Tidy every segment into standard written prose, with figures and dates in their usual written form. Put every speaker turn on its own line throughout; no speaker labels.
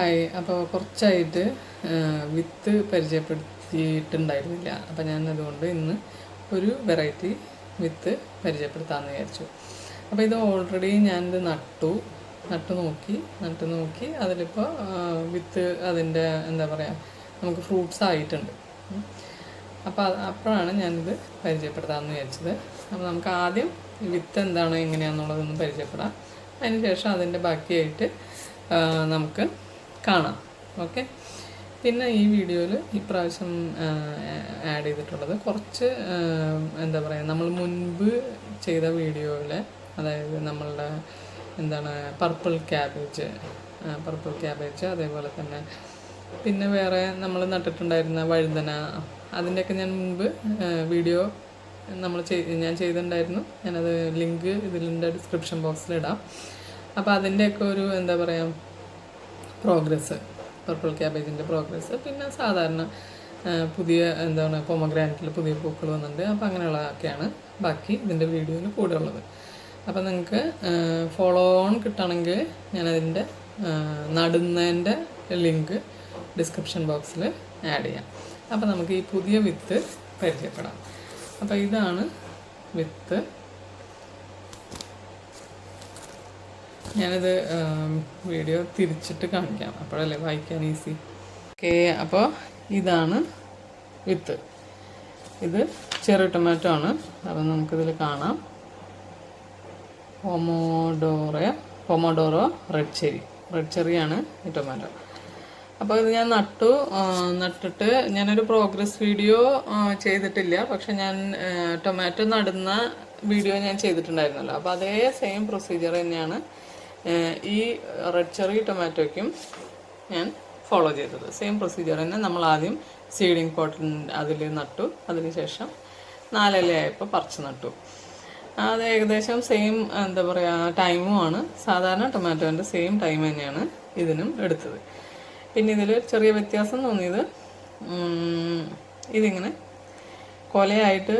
Hi. അപ്പോൾ കുറച്ചായിട്ട് വിത്ത് പരിചയപ്പെടുത്തിയിട്ടുണ്ടായിരുന്നില്ല. അപ്പോൾ ഞാൻ അതുകൊണ്ട് ഇന്ന് ഒരു വെറൈറ്റി വിത്ത് പരിചയപ്പെടുത്താമെന്ന് വിചാരിച്ചു. അപ്പോൾ ഇത് ഓൾറെഡി ഞാനിത് നട്ടു നോക്കി അതിലിപ്പോൾ വിത്ത് അതിൻ്റെ എന്താ പറയുക നമുക്ക് ഫ്രൂട്ട്സ് ആയിട്ടുണ്ട്. അപ്പോൾ അപ്പോഴാണ് ഞാനിത് പരിചയപ്പെടുത്താമെന്ന് വിചാരിച്ചത്. അപ്പോൾ നമുക്ക് ആദ്യം വിത്ത് എന്താണ് എങ്ങനെയാണെന്നുള്ളതൊന്ന് പരിചയപ്പെടാം. അതിന് ശേഷം അതിൻ്റെ ബാക്കിയായിട്ട് നമുക്ക് കാണാം. ഓക്കെ. പിന്നെ ഈ വീഡിയോയിൽ ഇപ്രാവശ്യം ആഡ് ചെയ്തിട്ടുള്ളത് കുറച്ച് എന്താ പറയുക നമ്മൾ മുൻപ് ചെയ്ത വീഡിയോയിൽ, അതായത് നമ്മളുടെ എന്താണ് പർപ്പിൾ ക്യാബേജ് അതേപോലെ തന്നെ പിന്നെ വേറെ നമ്മൾ നട്ടിട്ടുണ്ടായിരുന്ന വഴുതന, അതിൻ്റെയൊക്കെ ഞാൻ മുൻപ് വീഡിയോ ഞാൻ ചെയ്തിട്ടുണ്ടായിരുന്നു. ഞാനത് ലിങ്ക് ഇതിൻ്റെ ഡിസ്ക്രിപ്ഷൻ ബോക്സിലിടാം. അപ്പോൾ അതിൻ്റെയൊക്കെ ഒരു എന്താ പറയുക പ്രോഗ്രസ്, പർപ്പിൾ ക്യാബേജിൻ്റെ പ്രോഗ്രസ്, പിന്നെ സാധാരണ പുതിയ എന്താണ് പൊമഗ്രാനറ്റിൽ പുതിയ പൂക്കൾ വന്നിട്ടുണ്ട്. അപ്പോൾ അങ്ങനെയുള്ളതൊക്കെയാണ് ബാക്കി ഇതിൻ്റെ വീഡിയോയിൽ കൂടെ ഉള്ളത്. അപ്പോൾ നിങ്ങൾക്ക് ഫോളോ ഓൺ കിട്ടണമെങ്കിൽ ഞാനതിൻ്റെ നടുന്നതിൻ്റെ ലിങ്ക് ഡിസ്ക്രിപ്ഷൻ ബോക്സിൽ ആഡ് ചെയ്യാം. അപ്പോൾ നമുക്ക് ഈ പുതിയ വിത്ത് പരിചയപ്പെടാം. അപ്പോൾ ഇതാണ് വിത്ത്. ഞാനിത് വീഡിയോ തിരിച്ചിട്ട് കാണിക്കാം, അപ്പോഴല്ലേ വായിക്കാൻ ഈസി. ഓക്കെ. അപ്പോൾ ഇതാണ് വിത്ത്. ഇത് ചെറി ടൊമാറ്റോ ആണ്. അപ്പോൾ നമുക്കിതിൽ കാണാം പൊമോഡോറോ റെഡ് ചെറിയാണ് ഈ ടൊമാറ്റോ. അപ്പോൾ ഇത് ഞാൻ നട്ടിട്ട് ഞാനൊരു പ്രോഗ്രസ് വീഡിയോ ചെയ്തിട്ടില്ല. പക്ഷെ ഞാൻ ടൊമാറ്റോ നടുന്ന വീഡിയോ ഞാൻ ചെയ്തിട്ടുണ്ടായിരുന്നല്ലോ. അപ്പോൾ അതേ സെയിം പ്രൊസീജിയർ തന്നെയാണ് ഈ റെഡ് ചെറി ടൊമാറ്റോയ്ക്കും ഞാൻ ഫോളോ ചെയ്തത്. സെയിം പ്രൊസീജിയർ തന്നെ. നമ്മൾ ആദ്യം സീഡിങ് പോട്ടിൽ അതിൽ നട്ടു, അതിനുശേഷം 4 ഇലയായപ്പോൾ പറിച്ച് നട്ടു. അത് ഏകദേശം സെയിം എന്താ പറയുക ടൈമുമാണ്. സാധാരണ ടൊമാറ്റോൻ്റെ സെയിം ടൈം തന്നെയാണ് ഇതിനും എടുത്തത്. പിന്നെ ഇതിൽ ചെറിയ വ്യത്യാസം തോന്നിയത് ഇതിങ്ങനെ കൊലയായിട്ട്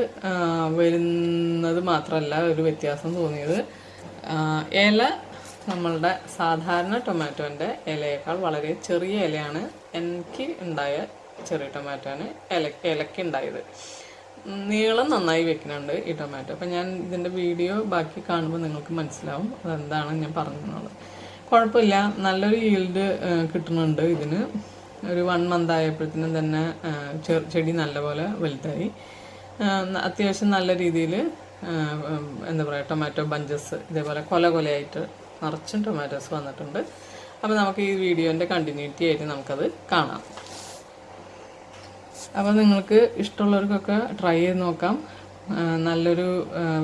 വരുന്നത് മാത്രമല്ല, ഒരു വ്യത്യാസം തോന്നിയത് ഇല നമ്മളുടെ സാധാരണ ടൊമാറ്റോൻ്റെ ഇലയേക്കാൾ വളരെ ചെറിയ ഇലയാണ് എനിക്ക് ഉണ്ടായ ചെറിയ ടൊമാറ്റോന് ഇലയ്ക്ക് ഉണ്ടായത്. നീളം നന്നായി വെക്കുന്നുണ്ട് ഈ ടൊമാറ്റോ. അപ്പം ഞാൻ ഇതിൻ്റെ വീഡിയോ ബാക്കി കാണുമ്പോൾ നിങ്ങൾക്ക് മനസ്സിലാവും അതെന്താണ് ഞാൻ പറഞ്ഞെന്നുള്ളത്. കുഴപ്പമില്ല, നല്ലൊരു ഈൽഡ് കിട്ടുന്നുണ്ട് ഇതിന്. ഒരു 1 മന്ത് ആയപ്പോഴത്തേനും തന്നെ ചെടി നല്ലപോലെ വലുതായി. അത്യാവശ്യം നല്ല രീതിയിൽ എന്താ പറയുക ടൊമാറ്റോ ബഞ്ചസ് ഇതേപോലെ കൊലയായിട്ട് നിറച്ചും ടൊമാറ്റോസ് വന്നിട്ടുണ്ട്. അപ്പോൾ നമുക്ക് ഈ വീഡിയോൻ്റെ കണ്ടിന്യൂറ്റി ആയിട്ട് നമുക്കത് കാണാം. അപ്പോൾ നിങ്ങൾക്ക് ഇഷ്ടമുള്ളവർക്കൊക്കെ ട്രൈ ചെയ്ത് നോക്കാം. നല്ലൊരു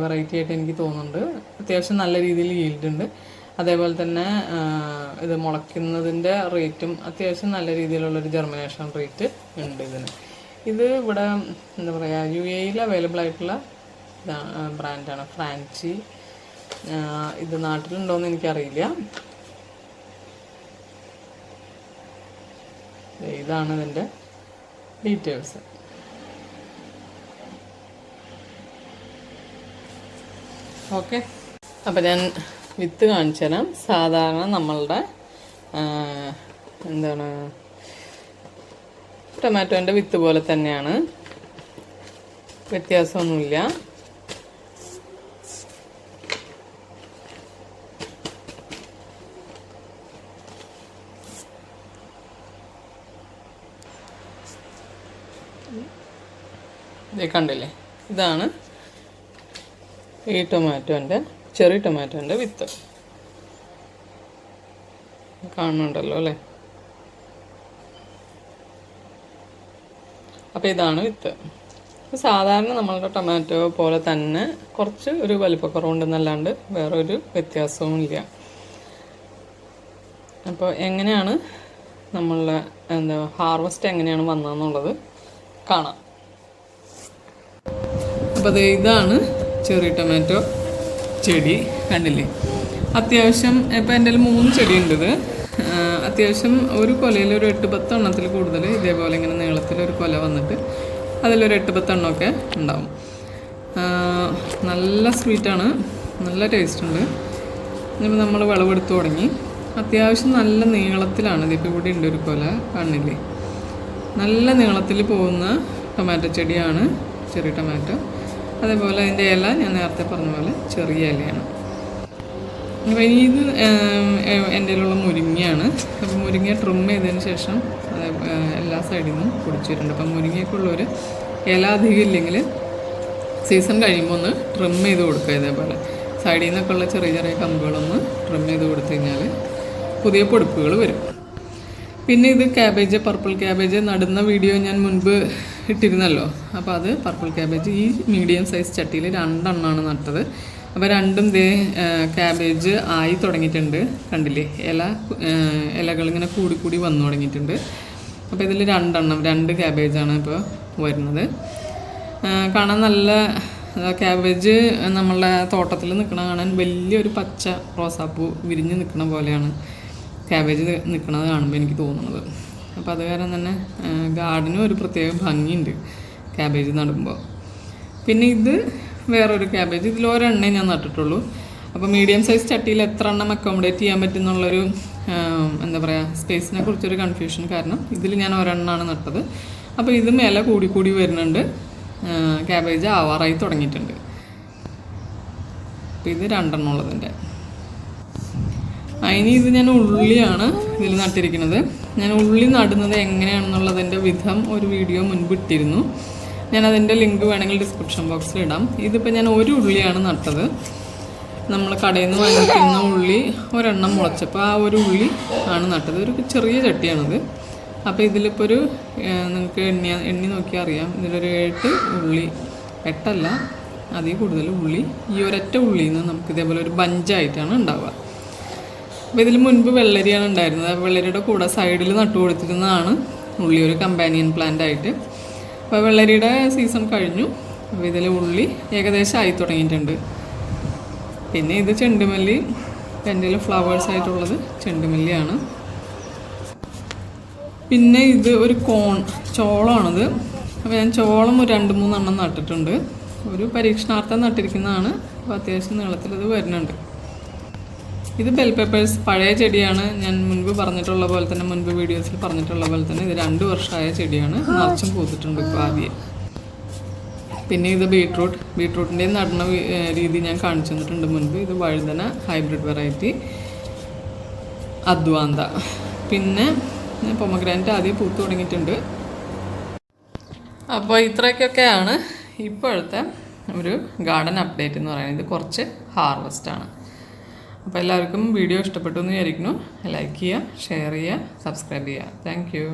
വെറൈറ്റി ആയിട്ട് എനിക്ക് തോന്നുന്നുണ്ട്. അത്യാവശ്യം നല്ല രീതിയിൽ ഈൽഡ് ഉണ്ട്. അതേപോലെ തന്നെ ഇത് മുളയ്ക്കുന്നതിൻ്റെ റേറ്റും അത്യാവശ്യം നല്ല രീതിയിലുള്ളൊരു ജെർമിനേഷൻ റേറ്റ് ഉണ്ട് ഇതിന്. ഇത് ഇവിടെ എന്താ പറയുക UAE അവൈലബിൾ ആയിട്ടുള്ള ബ്രാൻഡാണ് ഫ്രാൻച്ചി. ഇത് നാട്ടിലുണ്ടോയെന്ന് എനിക്കറിയില്ല. ഇതാണ് ഇതിൻ്റെ ഡീറ്റെയിൽസ്. ഓക്കെ. അപ്പോൾ ഞാൻ വിത്ത് കാണിച്ചു തരാം. സാധാരണ നമ്മളുടെ എന്താണ് ടൊമാറ്റോൻ്റെ വിത്ത് പോലെ തന്നെയാണ്, വ്യത്യാസമൊന്നുമില്ല. ഇത് കണ്ടില്ലേ, ഇതാണ് ഈ ചെറി ടൊമാറ്റോൻ്റെ വിത്ത്. കാണുന്നുണ്ടല്ലോ അല്ലേ. അപ്പോൾ ഇതാണ് വിത്ത്. സാധാരണ നമ്മളുടെ ടൊമാറ്റോ പോലെ തന്നെ കുറച്ച് ഒരു വലിപ്പക്കുറവുണ്ടെന്നല്ലാണ്ട് വേറൊരു വ്യത്യാസവും ഇല്ല. അപ്പോൾ എങ്ങനെയാണ് നമ്മളുടെ ഹാർവസ്റ്റ് എങ്ങനെയാണ് വന്നതെന്നുള്ളത് കാണാം. അപ്പോൾ ഇതാണ് ചെറി ടൊമാറ്റോ ചെടി. കണ്ടില്ലേ, അത്യാവശ്യം ഇപ്പോൾ എൻ്റെ 3 ചെടിയുണ്ട്. ഇത് അത്യാവശ്യം ഒരു കൊലയിൽ ഒരു 8-10 എണ്ണത്തിൽ കൂടുതൽ ഇതേപോലെ ഇങ്ങനെ നീളത്തിലൊരു കൊല വന്നിട്ട് അതിലൊരു 8-10 എണ്ണമൊക്കെ ഉണ്ടാവും. നല്ല സ്വീറ്റാണ്, നല്ല ടേസ്റ്റ് ഉണ്ട്. ഇനിയിപ്പോൾ നമ്മൾ വിളവെടുത്ത് തുടങ്ങി. അത്യാവശ്യം നല്ല നീളത്തിലാണ്. ഇതിപ്പോൾ ഇവിടെ ഉണ്ട് ഒരു കൊല, കാണില്ലേ? നല്ല നീളത്തിൽ പോകുന്ന ടൊമാറ്റോ ചെടിയാണ് ചെറിയ ടൊമാറ്റോ. അതേപോലെ അതിൻ്റെ ഇല ഞാൻ നേരത്തെ പറഞ്ഞ പോലെ ചെറിയ ഇലയാണ്. അപ്പോൾ ഇത് എൻ്റെ കയ്യിലുള്ള മുരിങ്ങയാണ്. അപ്പോൾ മുരിങ്ങ ട്രിം ചെയ്തതിന് ശേഷം എല്ലാ സൈഡിൽ നിന്നും പൊടിച്ചിട്ടുണ്ട്. അപ്പം മുരിങ്ങയ്ക്കുള്ളൊരു ഇല അധികം ഇല്ലെങ്കിൽ സീസൺ കഴിയുമ്പോൾ ഒന്ന് ട്രിം ചെയ്ത് കൊടുക്കുക. ഇതേപോലെ സൈഡിൽ നിന്നൊക്കെ ഉള്ള ചെറിയ ചെറിയ കമ്പുകളൊന്ന് ട്രിം ചെയ്ത് കൊടുത്തു കഴിഞ്ഞാൽ പുതിയ പൊടിപ്പുകൾ വരും. പിന്നെ ഇത് ക്യാബേജ്, പർപ്പിൾ ക്യാബേജ് നടുന്ന വീഡിയോ ഞാൻ മുൻപ് ഇട്ടിരുന്നല്ലോ. അപ്പോൾ അത് പർപ്പിൾ ക്യാബേജ് ഈ മീഡിയം സൈസ് ചട്ടിയിൽ 2 എണ്ണമാണ് നട്ടത്. അപ്പോൾ രണ്ടും ക്യാബേജ് ആയി തുടങ്ങിയിട്ടുണ്ട്. കണ്ടില്ലേ? ഇലകളിങ്ങനെ കൂടി വന്നു തുടങ്ങിയിട്ടുണ്ട്. അപ്പോൾ ഇതിൽ 2 ക്യാബേജാണ് ഇപ്പോൾ വരുന്നത്. കാണാൻ നല്ല ക്യാബേജ് നമ്മളുടെ തോട്ടത്തിൽ നിൽക്കണ കാണാൻ വലിയൊരു പച്ച റോസാപ്പൂ വിരിഞ്ഞ് നിൽക്കണ പോലെയാണ് ക്യാബേജ് നിൽക്കുന്നത് കാണുമ്പോൾ എനിക്ക് തോന്നുന്നത്. അപ്പോൾ അത് കാരണം തന്നെ ഗാർഡനും ഒരു പ്രത്യേക ഭംഗിയുണ്ട് ക്യാബേജ് നടുമ്പോൾ. പിന്നെ ഇത് വേറൊരു ക്യാബേജ്, ഇതിൽ ഒരെണ്ണേ ഞാൻ നട്ടിട്ടുള്ളൂ. അപ്പോൾ മീഡിയം സൈസ് ചട്ടിയിൽ എത്ര എണ്ണം അക്കോമഡേറ്റ് ചെയ്യാൻ പറ്റുന്നുള്ളൊരു എന്താ പറയുക, സ്പേസിനെ കുറിച്ചൊരു കൺഫ്യൂഷൻ കാരണം ഇതിൽ ഞാൻ ഒരെണ്ണമാണ് നട്ടത്. അപ്പോൾ ഇത് മേലെ കൂടി വരുന്നുണ്ട്. ക്യാബേജ് ആവാറായി തുടങ്ങിയിട്ടുണ്ട്. അപ്പോൾ ഇത് 2 എണ്ണം ഉള്ളതിൻ്റെ. ഇനി ഇത് ഞാൻ ഉള്ളിയാണ് ഇതിൽ നട്ടിരിക്കുന്നത്. ഞാൻ ഉള്ളി നടുന്നത് എങ്ങനെയാണെന്നുള്ളതിൻ്റെ വിധം ഒരു വീഡിയോ മുൻപ് ഇട്ടിരുന്നു. ഞാനതിൻ്റെ ലിങ്ക് വേണമെങ്കിൽ ഡിസ്ക്രിപ്ഷൻ ബോക്സിൽ ഇടാം. ഇതിപ്പോൾ ഞാൻ ഒരു ഉള്ളിയാണ് നട്ടത്. നമ്മൾ കടയിൽ നിന്ന് വാങ്ങിക്കുന്ന ഉള്ളി ഒരെണ്ണം മുളച്ചപ്പോൾ ആ ഒരു ഉള്ളി ആണ് നട്ടത്. ഒരു ചെറിയ ചട്ടിയാണത്. അപ്പോൾ ഇതിലിപ്പോൾ നിങ്ങൾക്ക് എണ്ണി നോക്കിയാൽ അറിയാം, ഇതിലൊരു 8 ഉള്ളി, 8 അല്ല അതിൽ കൂടുതൽ ഉള്ളി ഈ ഒരൊറ്റ ഉള്ളിയിൽ നിന്ന് നമുക്ക് ഇതേപോലെ ഒരു ബഞ്ചായിട്ടാണ് ഉണ്ടാവുക. അപ്പോൾ ഇതിൽ മുൻപ് വെള്ളരിയാണ് ഉണ്ടായിരുന്നത്. അപ്പോൾ വെള്ളരിയുടെ കൂടെ സൈഡിൽ നട്ടു കൊടുത്തിരുന്നതാണ് ഉള്ളി, ഒരു കമ്പാനിയൻ പ്ലാന്റ് ആയിട്ട്. അപ്പോൾ വെള്ളരിയുടെ സീസൺ കഴിഞ്ഞു. അപ്പോൾ ഇതിൽ ഉള്ളി ഏകദേശം ആയി തുടങ്ങിയിട്ടുണ്ട്. പിന്നെ ഇത് ചെണ്ടുമല്ലി, എൻ്റെ ഫ്ലവേഴ്സ് ആയിട്ടുള്ളത് ചെണ്ടുമല്ലിയാണ്. പിന്നെ ഇത് ഒരു ചോളമാണത്. അപ്പോൾ ഞാൻ ചോളം ഒരു 2-3 എണ്ണം നട്ടിട്ടുണ്ട്. ഒരു പരീക്ഷണാർത്ഥം നട്ടിരിക്കുന്നതാണ്. അപ്പോൾ അത്യാവശ്യം നീളത്തിലത് വരുന്നുണ്ട്. ഇത് ബെൽ പെപ്പേഴ്സ് പഴയ ചെടിയാണ്. ഞാൻ മുൻപ് പറഞ്ഞിട്ടുള്ള പോലെ തന്നെ, മുൻപ് വീഡിയോസിൽ പറഞ്ഞിട്ടുള്ള പോലെ തന്നെ ഇത് 2 വർഷമായ ചെടിയാണ്. നിറച്ചും പൂത്തിട്ടുണ്ട് ഇപ്പോൾ ആദ്യം. പിന്നെ ഇത് ബീട്രൂട്ടിൻ്റെ നടുന്ന രീതി ഞാൻ കാണിച്ചു തന്നിട്ടുണ്ട് മുൻപ്. ഇത് വഴുതന ഹൈബ്രിഡ് വെറൈറ്റി അദ്വാന്ത. പിന്നെ പൊമഗ്രാനറ്റ് ആദ്യം പൂത്ത് തുടങ്ങിയിട്ടുണ്ട്. അപ്പോൾ ഇത്രയ്ക്കൊക്കെയാണ് ഇപ്പോഴത്തെ ഒരു ഗാർഡൻ അപ്ഡേറ്റ് എന്ന് പറയുന്നത്. ഇത് കുറച്ച് ഹാർവെസ്റ്റാണ്. അപ്പോൾ എല്ലാവർക്കും വീഡിയോ ഇഷ്ടപ്പെട്ടു എന്ന് വിചാരിക്കുന്നു. ലൈക്ക് ചെയ്യുക, ഷെയർ ചെയ്യുക, സബ്സ്ക്രൈബ് ചെയ്യുക. Thank you.